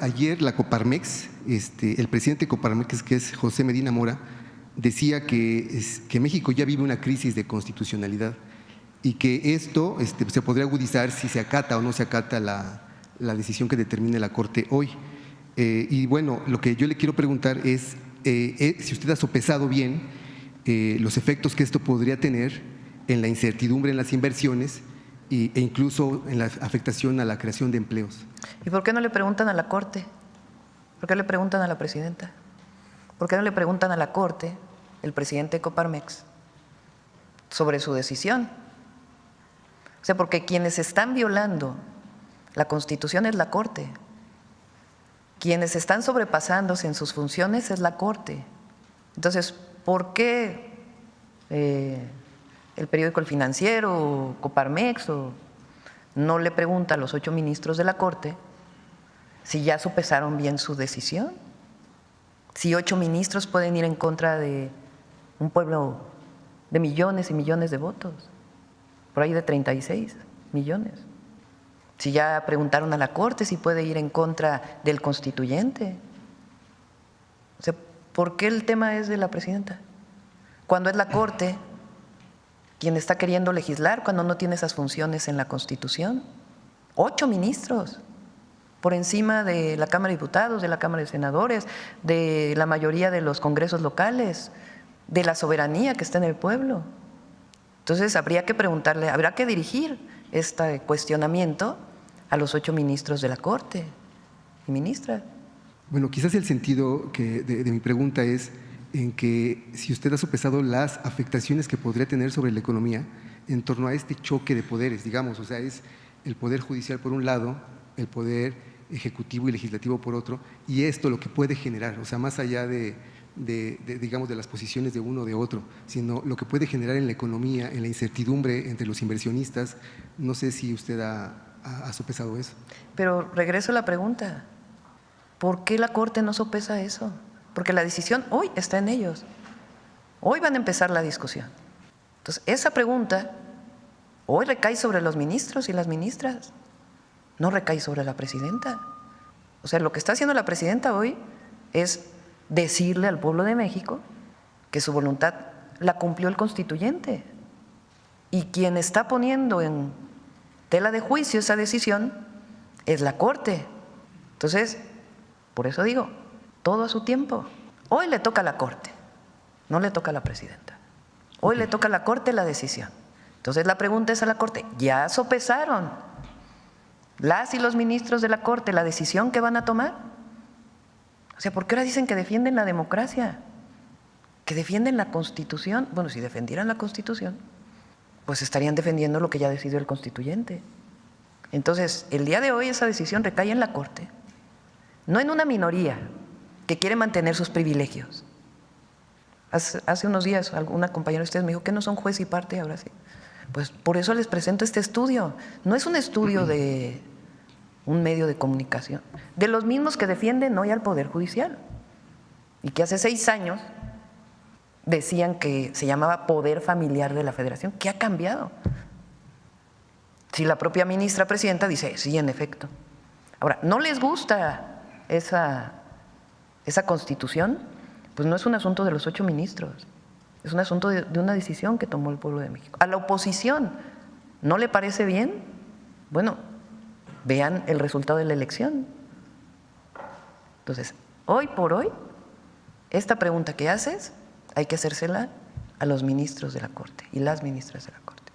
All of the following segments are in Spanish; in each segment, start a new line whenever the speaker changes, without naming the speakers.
ayer la Coparmex, el presidente de Coparmex, que es José Medina Mora, decía que México ya vive una crisis de constitucionalidad y que esto se podría agudizar si se acata o no se acata la decisión que determine la Corte hoy. Y bueno, lo que yo le quiero preguntar es si usted ha sopesado bien los efectos que esto podría tener en la incertidumbre en las inversiones e incluso en la afectación a la creación de empleos.
¿Y por qué no le preguntan a la Corte? ¿Por qué le preguntan a la presidenta? ¿Por qué no le preguntan a la Corte, el presidente de Coparmex, sobre su decisión? O sea, porque quienes están violando la Constitución es la Corte. Quienes están sobrepasándose en sus funciones es la Corte. Entonces, ¿por qué el periódico El Financiero, Coparmex, no le pregunta a los 8 ministros de la Corte si ya sopesaron bien su decisión? Si 8 ministros pueden ir en contra de un pueblo de millones y millones de votos, por ahí de 36 millones. Si ya preguntaron a la Corte si puede ir en contra del constituyente. O sea, ¿por qué el tema es de la presidenta? Cuando es la Corte quien está queriendo legislar, cuando no tiene esas funciones en la Constitución. 8 ministros, por encima de la Cámara de Diputados, de la Cámara de Senadores, de la mayoría de los congresos locales, de la soberanía que está en el pueblo. Entonces habría que preguntarle, habrá que dirigir este cuestionamiento a los 8 ministros de la Corte y ministras.
Bueno, quizás el sentido de mi pregunta es en que si usted ha sopesado las afectaciones que podría tener sobre la economía en torno a este choque de poderes, digamos, o sea, es el poder judicial por un lado, el poder ejecutivo y legislativo por otro, y esto lo que puede generar, o sea, más allá digamos, de las posiciones de uno o de otro, sino lo que puede generar en la economía, en la incertidumbre entre los inversionistas. No sé si usted ha sopesado eso.
Pero regreso a la pregunta, ¿por qué la Corte no sopesa eso? Porque la decisión hoy está en ellos, hoy van a empezar la discusión. Entonces, esa pregunta hoy recae sobre los ministros y las ministras, no recae sobre la presidenta. O sea, lo que está haciendo la presidenta hoy es decirle al pueblo de México que su voluntad la cumplió el constituyente, y quien está poniendo en tela de juicio esa decisión es la Corte. Entonces, por eso digo, todo a su tiempo. Hoy le toca a la Corte, no le toca a la presidenta. Hoy le toca a la Corte la decisión. Entonces la pregunta es a la Corte, ¿ya sopesaron las y los ministros de la Corte la decisión que van a tomar? O sea, ¿por qué ahora dicen que defienden la democracia? Que defienden la Constitución. Bueno, si defendieran la Constitución, pues estarían defendiendo lo que ya decidió el constituyente. Entonces, el día de hoy esa decisión recae en la Corte, no en una minoría que quiere mantener sus privilegios. Hace unos días una compañera de ustedes me dijo que no son juez y parte, ahora sí. Pues por eso les presento este estudio. No es un estudio de un medio de comunicación, de los mismos que defienden hoy al Poder Judicial y que hace 6 años decían que se llamaba Poder Familiar de la Federación. ¿Qué ha cambiado? Si la propia ministra presidenta dice, sí, en efecto. Ahora, ¿no les gusta esa Constitución? Pues no es un asunto de los 8 ministros, es un asunto de una decisión que tomó el pueblo de México. A la oposición, ¿no le parece bien? Bueno, vean el resultado de la elección. Entonces, hoy por hoy, esta pregunta que haces hay que hacérsela a los ministros de la Corte y las ministras de la Corte.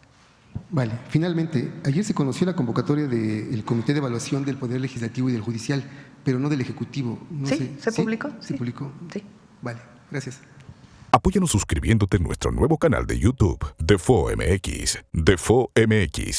Vale, finalmente, ayer se conoció la convocatoria del Comité de Evaluación del Poder Legislativo y del Judicial, pero no del Ejecutivo. No
¿Sí?
sé.
¿Se publicó?
¿Se publicó?
Sí.
Vale, gracias.
Apóyanos suscribiéndote en nuestro nuevo canal de YouTube, Defo MX. Defo MX.